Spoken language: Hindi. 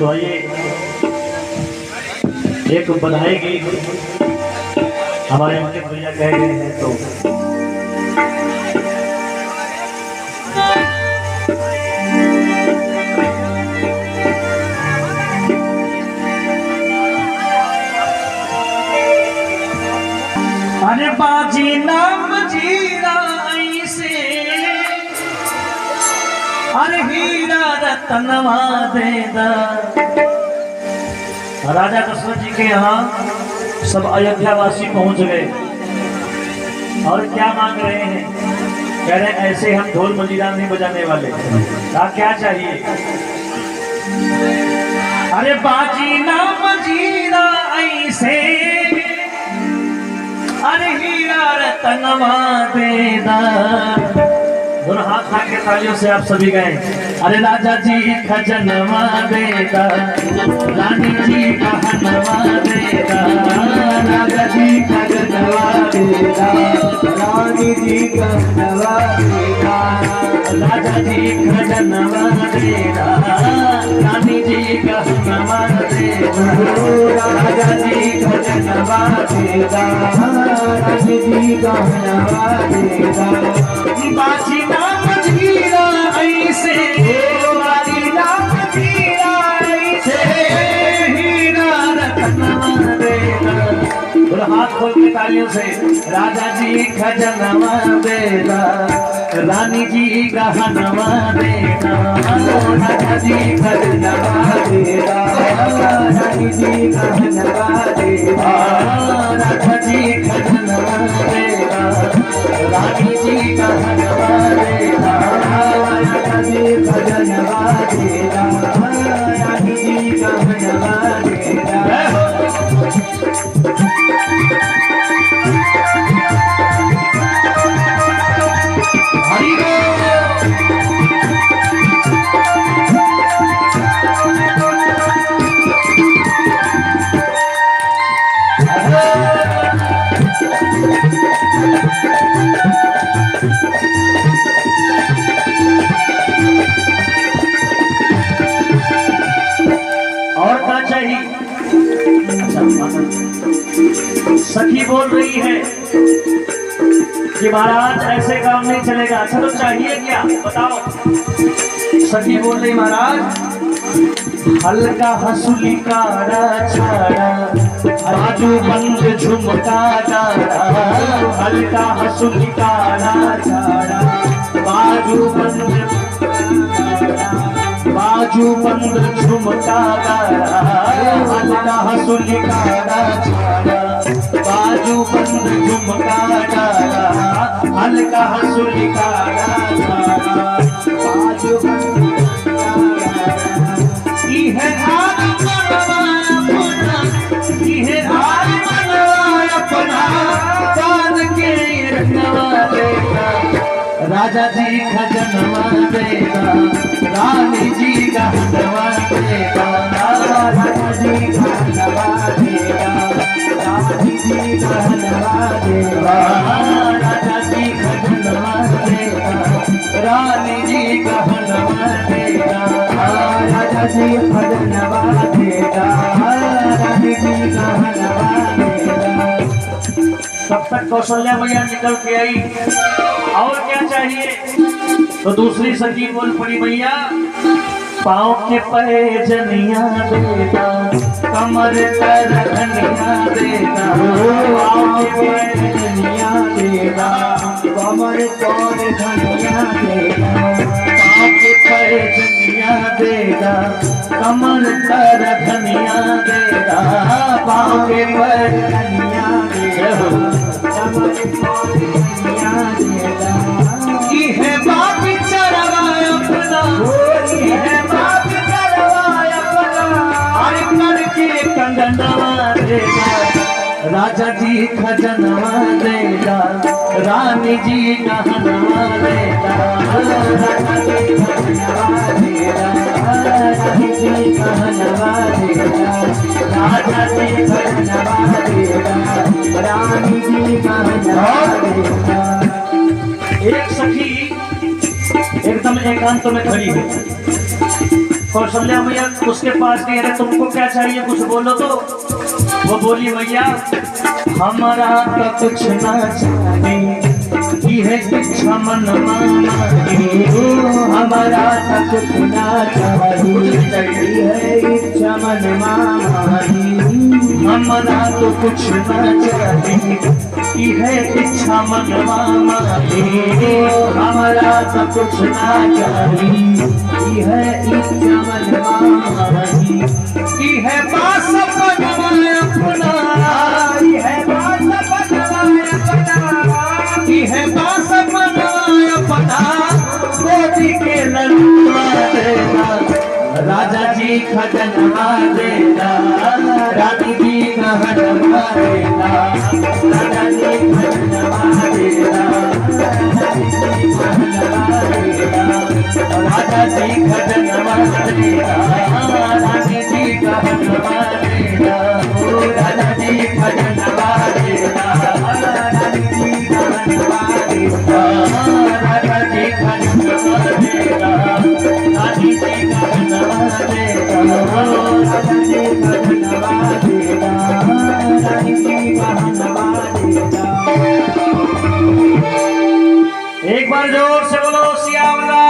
तो आइए एक बधाई गीत हमारे अंकित भैया कह गए हैं तो अरे बाजी नाम जीराई से अरे हीरा रतनवा देदा। राजा दशरथ जी के यहाँ सब अयोध्या वासी पहुंच गए और क्या मांग रहे हैं? कह रहे हैं ऐसे हम ढोल मंजीरा नहीं बजाने वाले। क्या चाहिए? अरे बाजी नाम जीराई से अरे हीरा रतनवा देदा। दोनों हाथ खा के तालियों से आप सभी गए। अरे राजा जी खजनवा देदा, रानी जी कहनवा देदा। राजा जी खजनवा देदा, रानी जी कहनवा देदा। राजा जी खजनवा देदा, रानी जी कहनवा देदा। राजा जी खजनवा देदा, रानी जी कहनवा देदा। बाजी नाम जीरा ऐसे, बाजी नाम जीरा ऐसे, हीरा रतनवा देदा। और हाथ खोल के तालियों से राजा जी खजनवा देदा, रानी जी गहनवा देदा। राजा जी खजनवा देदा, रानी जी गहनवा देदा। राजा जी खजनवा देदा, रानी जी गहनवा देदा। राजा जी खजनवा देदा, रानी जी गहनवा देदा। और क्या चाहिए? सखी बोल रही है कि महाराज ऐसे काम नहीं चलेगा। अच्छा तो चाहिए क्या बताओ? सखी बोल रही महाराज, हल्का हंसुली काड़ा छाड़ा, बाजू बंद झुमका डाड़ा। हल्का हंसुली काड़ा छाड़ा, बाजू बंद झुमका डाड़ा। हल्का हंसुली काड़ा छाड़ा, बाजू बंद झुमका डाड़ा। हल्का हंसुली काड़ा छाड़ा, बाजू बंद है आज मनवाया अपना, है आज मनवाया अपना, कान के रखनवा देगा। राजा जी खजनवा देगा, रानी जी गहनवा देगा। राजा जी गहनवा देगा, रानी जी गहनवा देगा। राजा जी खजनवा देगा, रानी जी गहनवा देगा। राजा जी खजनवा देगा, रानी जी गहनवा देगा। तब तक कौशल्या मैया निकल के आई। और क्या चाहिए? तो दूसरी सखी बोल पड़ी, मैया पाँव के पैजनिया देगा, कमर कर धनिया देगा। पाँव के पैजनिया देगा, कमर कर धनिया देगा। पाँव के पैजनिया देगा, कमर कर धनिया देगा। पाँव के पैजनिया देगा, कमर कर धनिया देगा। है बाप चरवा अपना, है बाप चरवा अपना, अरे करके कंगनवा देगा। राजा जी खजनवा देगा, रानी जी गहनवा देगा। राजा जी खजनवा देगा, रानी जी गहनवा देगा। राजा जी खजनवा देगा, रानी जी गहनवा देगा। एक सखी एकदम एकांत में खड़ी है। कौशल्या मैया उसके पास गई, अरे तुमको क्या चाहिए, कुछ बोलो तो। वो बोली मैया हमारा तो कुछ ना चाहिए, है इच्छा मन मानी, हमारा तो कुछ ना चाहिए, है इच्छा मन मानी, हमारा तो कुछ ना चाहिए, है इच्छा मन मानी, हमारा तो कुछ ना चाहिए, है इच्छा मन मानी, है बास बनवाए अपना, है बास बनवाए अपना, है बास बनाए अपना, मोदी के लड़वा देना, राजा जी खजनवा देना, रानी जी गहनवा देना, राजा जी खजनवा देना, राजा जी खजनवा देना, रानी जी गहनवा देना, राजा जी खजनवा देना, रानी जी गहनवा देना, राजा जी खजनवा देना, रानी जी गहनवा देना, राजा जी खजनवा देना, रानी जी गहनवा देना। एक बार जोर से बोलो सियावला